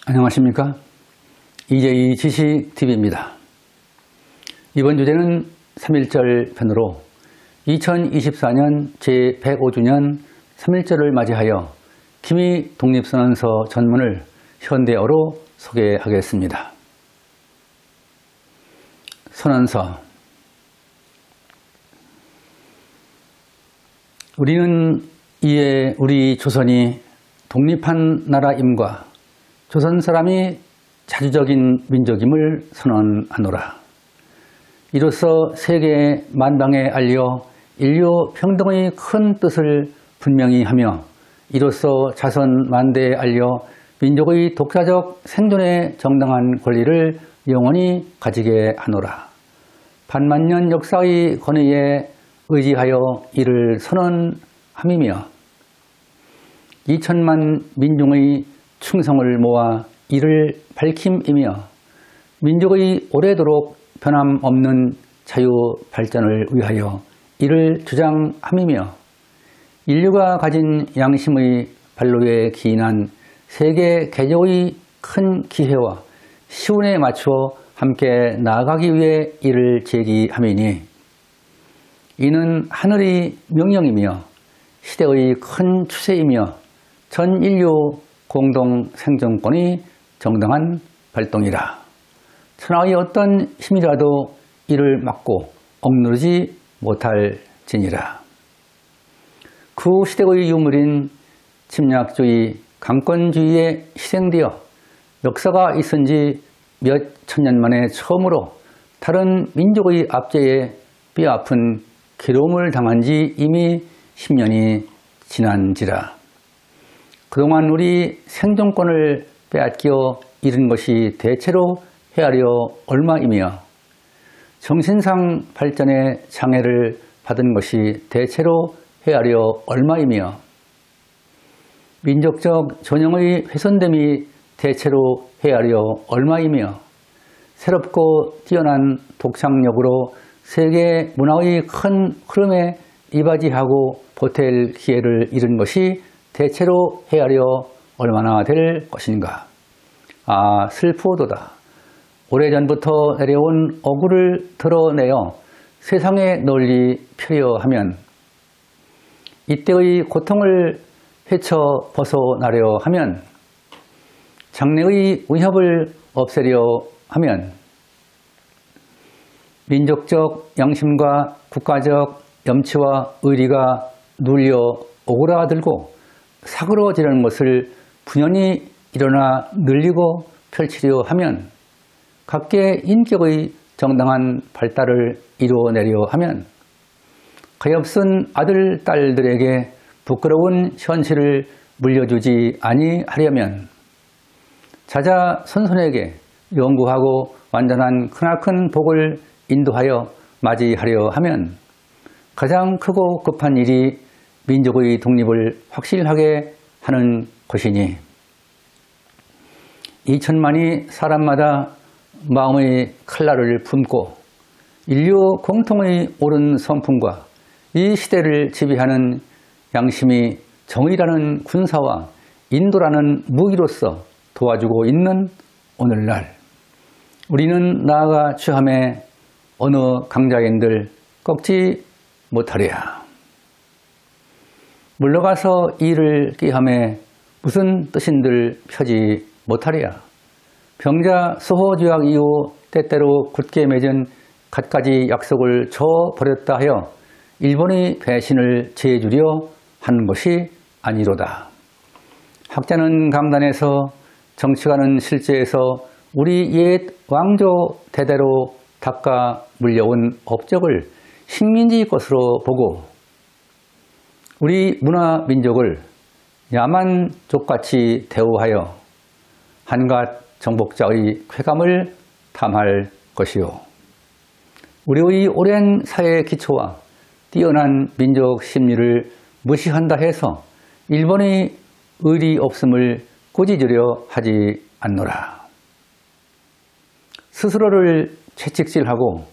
안녕하십니까? 이재희 지식TV입니다. 이번 주제는 3.1절 편으로 2024년 제105주년 3.1절을 맞이하여 기미 독립선언서 전문을 현대어로 소개하겠습니다. 선언서. 우리는 이에 우리 조선이 독립한 나라임과 조선 사람이 자주적인 민족임을 선언하노라. 이로써 세계 만방에 알려 인류 평등의 큰 뜻을 분명히 하며 이로써 자선 만대에 알려 민족의 독자적 생존의 정당한 권리를 영원히 가지게 하노라. 반만년 역사의 권위에 의지하여 이를 선언함이며 2천만 민중의 충성을 모아 이를 밝힘이며 민족의 오래도록 변함없는 자유 발전을 위하여 이를 주장함이며 인류가 가진 양심의 발로에 기인한 세계 개조의 큰 기회와 시운에 맞춰 함께 나아가기 위해 이를 제기함이니 이는 하늘의 명령이며 시대의 큰 추세이며 전 인류 공동 생존권이 정당한 발동이라. 천하의 어떤 힘이라도 이를 막고 억누르지 못할지니라. 그 시대의 유물인 침략주의, 강권주의에 희생되어 역사가 있은 지 몇 천년 만에 처음으로 다른 민족의 압제에 뼈아픈 괴로움을 당한 지 이미 10년이 지난지라. 그동안 우리 생존권을 빼앗겨 잃은 것이 대체로 헤아려 얼마이며 정신상 발전의 장애를 받은 것이 대체로 헤아려 얼마이며 민족적 전형의 훼손됨이 대체로 헤아려 얼마이며 새롭고 뛰어난 독창력으로 세계 문화의 큰 흐름에 이바지하고 보탤 기회를 잃은 것이 대체로 헤아려 얼마나 될 것인가. 아, 슬프도다. 오래전부터 내려온 억울을 드러내어 세상에 널리 펴려 하면 이때의 고통을 헤쳐 벗어나려 하면 장래의 위협을 없애려 하면 민족적 양심과 국가적 염치와 의리가 눌려 오그라들고 사그러지는 것을 분연히 일어나 늘리고 펼치려 하면 각계 인격의 정당한 발달을 이루어내려 하면 가엾은 아들, 딸들에게 부끄러운 현실을 물려주지 아니하려면 자자손손에게 영구하고 완전한 크나큰 복을 인도하여 맞이하려 하면 가장 크고 급한 일이 민족의 독립을 확실하게 하는 것이니 2천만이 사람마다 마음의 칼날을 품고 인류 공통의 옳은 성품과 이 시대를 지배하는 양심이 정의라는 군사와 인도라는 무기로서 도와주고 있는 오늘날 우리는 나아가 취함에 어느 강자인들 꺾지 못하랴. 물러가서 이를 끼함에 무슨 뜻인들 펴지 못하랴. 병자 수호조약 이후 때때로 굳게 맺은 갖가지 약속을 저버렸다 하여 일본의 배신을 제해주려 하는 것이 아니로다. 학자는 강단에서 정치가는 실제에서 우리 옛 왕조 대대로 닦아 물려온 업적을 식민지 것으로 보고 우리 문화 민족을 야만족같이 대우하여 한갓 정복자의 쾌감을 탐할 것이요. 우리의 오랜 사회 기초와 뛰어난 민족 심리를 무시한다 해서 일본의 의리 없음을 꾸짖으려 하지 않노라. 스스로를 채찍질하고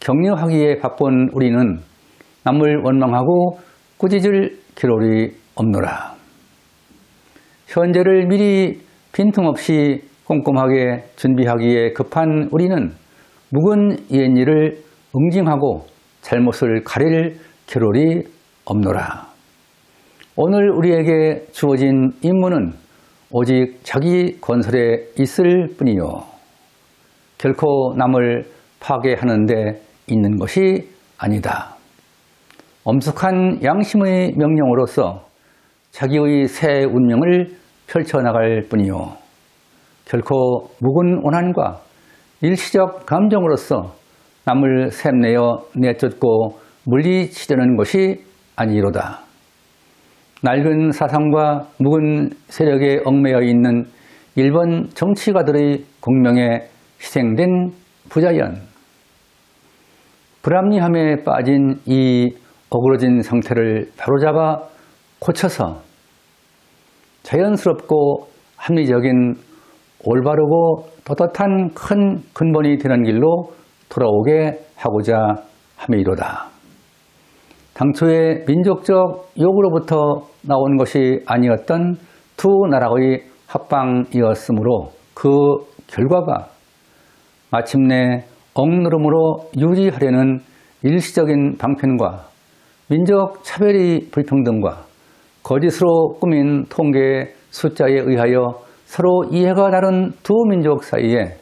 격려하기에 바쁜 우리는 남을 원망하고 꾸짖을 겨를이 없노라. 현재를 미리 빈틈없이 꼼꼼하게 준비하기에 급한 우리는 묵은 옛일을 응징하고 잘못을 가릴 겨를이 없노라. 오늘 우리에게 주어진 임무는 오직 자기 건설에 있을 뿐이요, 결코 남을 파괴하는 데 있는 것이 아니다. 엄숙한 양심의 명령으로서 자기의 새 운명을 펼쳐나갈 뿐이요, 결코 묵은 원한과 일시적 감정으로서 남을 샘내어 내쫓고 물리치려는 것이 아니로다. 낡은 사상과 묵은 세력에 얽매여 있는 일본 정치가들의 공명에 희생된 부자연, 불합리함에 빠진 이 어그러진 상태를 바로잡아 고쳐서 자연스럽고 합리적인 올바르고 떳떳한 큰 근본이 되는 길로 돌아오게 하고자 함이로다. 당초에 민족적 욕으로부터 나온 것이 아니었던 두 나라의 합방이었으므로 그 결과가 마침내 억누름으로 유지하려는 일시적인 방편과 민족 차별의 불평등과 거짓으로 꾸민 통계 숫자에 의하여 서로 이해가 다른 두 민족 사이에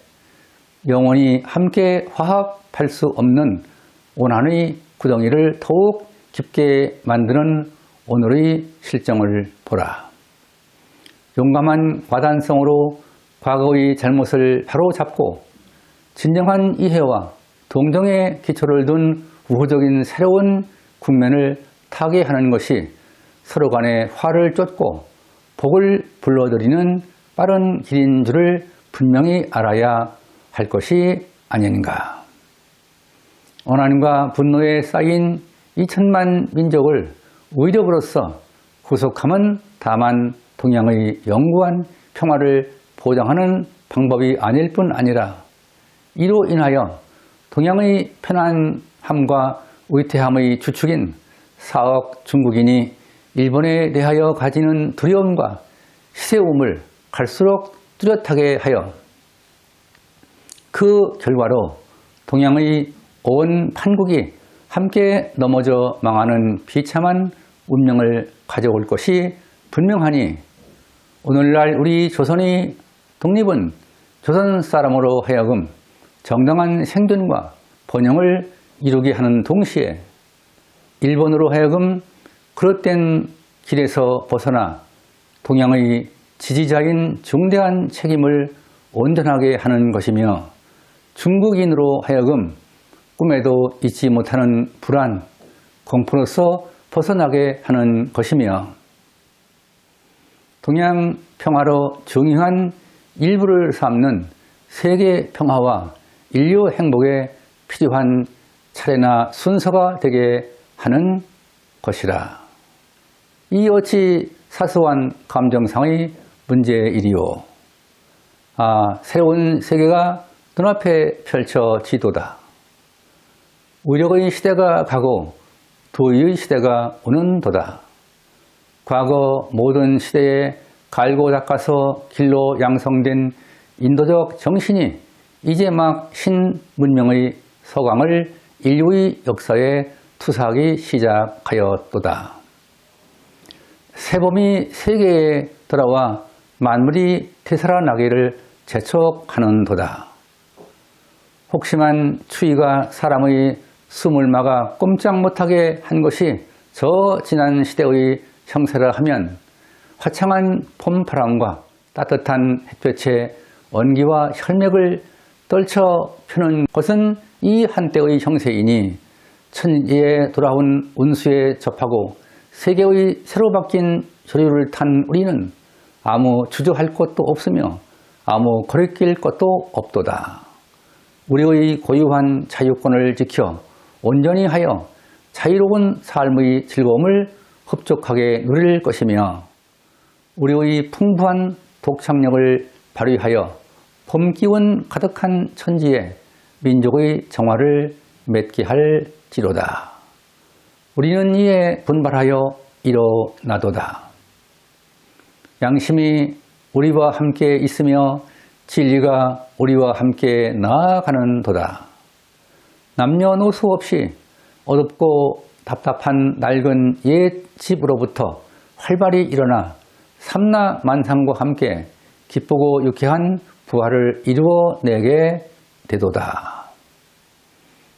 영원히 함께 화합할 수 없는 원한의 구덩이를 더욱 깊게 만드는 오늘의 실정을 보라. 용감한 과단성으로 과거의 잘못을 바로잡고 진정한 이해와 동정의 기초를 둔 우호적인 새로운 국면을 타개하는 것이 서로 간의 화를 쫓고 복을 불러들이는 빠른 길인 줄을 분명히 알아야 할 것이 아닌가. 원한과 분노에 쌓인 2천만 민족을 의력으로서 구속함은 다만 동양의 영구한 평화를 보장하는 방법이 아닐 뿐 아니라 이로 인하여 동양의 편안함과 위태함의 주축인 4억 중국인이 일본에 대하여 가지는 두려움과 시세움을 갈수록 뚜렷하게 하여 그 결과로 동양의 온 판국이 함께 넘어져 망하는 비참한 운명을 가져올 것이 분명하니 오늘날 우리 조선의 독립은 조선 사람으로 하여금 정당한 생존과 번영을 이루게 하는 동시에 일본으로 하여금 그릇된 길에서 벗어나 동양의 지지자인 중대한 책임을 온전하게 하는 것이며 중국인으로 하여금 꿈에도 잊지 못하는 불안, 공포로서 벗어나게 하는 것이며 동양 평화로 중요한 일부를 삼는 세계 평화와 인류 행복에 필요한 차례나 순서가 되게 하는 것이라. 이 어찌 사소한 감정상의 문제이리요. 새로운 세계가 눈앞에 펼쳐지도다. 우력의 시대가 가고 도의의 시대가 오는도다. 과거 모든 시대에 갈고 닦아서 길로 양성된 인도적 정신이 이제 막 신문명의 서광을 인류의 역사에 투사하기 시작하였도다. 새봄이 세계에 돌아와 만물이 되살아나기를 재촉하는도다. 혹심한 추위가 사람의 숨을 막아 꼼짝 못하게 한 것이 저 지난 시대의 형세라 하면 화창한 봄바람과 따뜻한 햇볕에 원기와 혈맥을 떨쳐 펴는 것은 이 한때의 형세이니 천지에 돌아온 운수에 접하고 세계의 새로 바뀐 조류를 탄 우리는 아무 주저할 것도 없으며 아무 거리낄 것도 없도다. 우리의 고유한 자유권을 지켜 온전히 하여 자유로운 삶의 즐거움을 흡족하게 누릴 것이며 우리의 풍부한 독창력을 발휘하여 봄 기운 가득한 천지에 민족의 정화를 맺게 할지로다. 우리는 이에 분발하여 일어나도다. 양심이 우리와 함께 있으며 진리가 우리와 함께 나아가는 도다. 남녀노소 없이 어둡고 답답한 낡은 옛 집으로부터 활발히 일어나 삼라만상과 함께 기쁘고 유쾌한 부활을 이루어내게 되도다.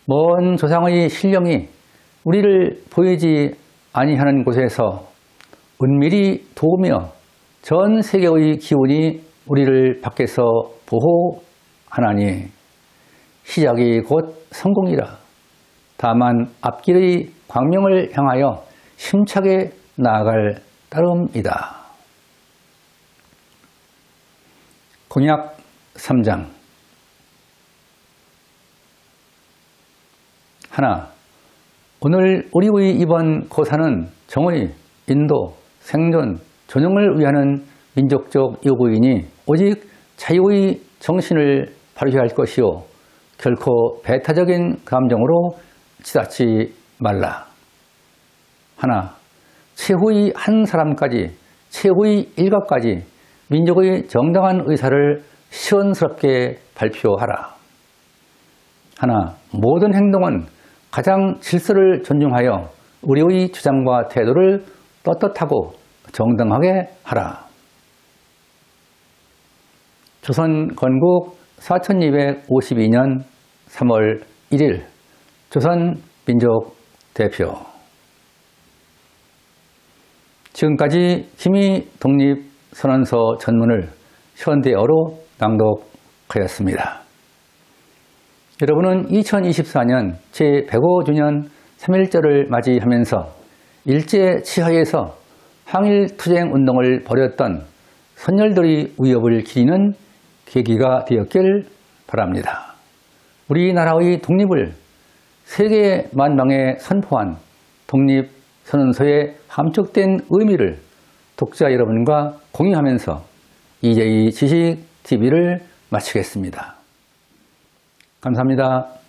먼 조상의 신령이 우리를 보이지 아니하는 곳에서 은밀히 도우며 전 세계의 기운이 우리를 밖에서 보호하나니 시작이 곧 성공이라. 다만 앞길의 광명을 향하여 힘차게 나아갈 따름이다. 공약 3장. 하나, 오늘 우리의 이번 고사는 정의, 인도, 생존, 존영을 위하는 민족적 요구이니 오직 자유의 정신을 발휘할 것이요 결코 배타적인 감정으로 치닫지 말라. 하나, 최후의 한 사람까지, 최후의 일각까지 민족의 정당한 의사를 시원스럽게 발표하라. 하나, 모든 행동은 가장 질서를 존중하여 우리의 주장과 태도를 떳떳하고 정당하게 하라. 조선 건국 4252년 3월 1일 조선민족 대표. 지금까지 김희 독립선언서 전문을 현대어로 낭독하였습니다. 여러분은 2024년 제105주년 3.1절을 맞이하면서 일제 치하에서 항일투쟁 운동을 벌였던 선열들의 위협을 기리는 계기가 되었길 바랍니다. 우리나라의 독립을 세계 만방에 선포한 독립선언서의 함축된 의미를 독자 여러분과 공유하면서 EJ 지식TV를 마치겠습니다. 감사합니다.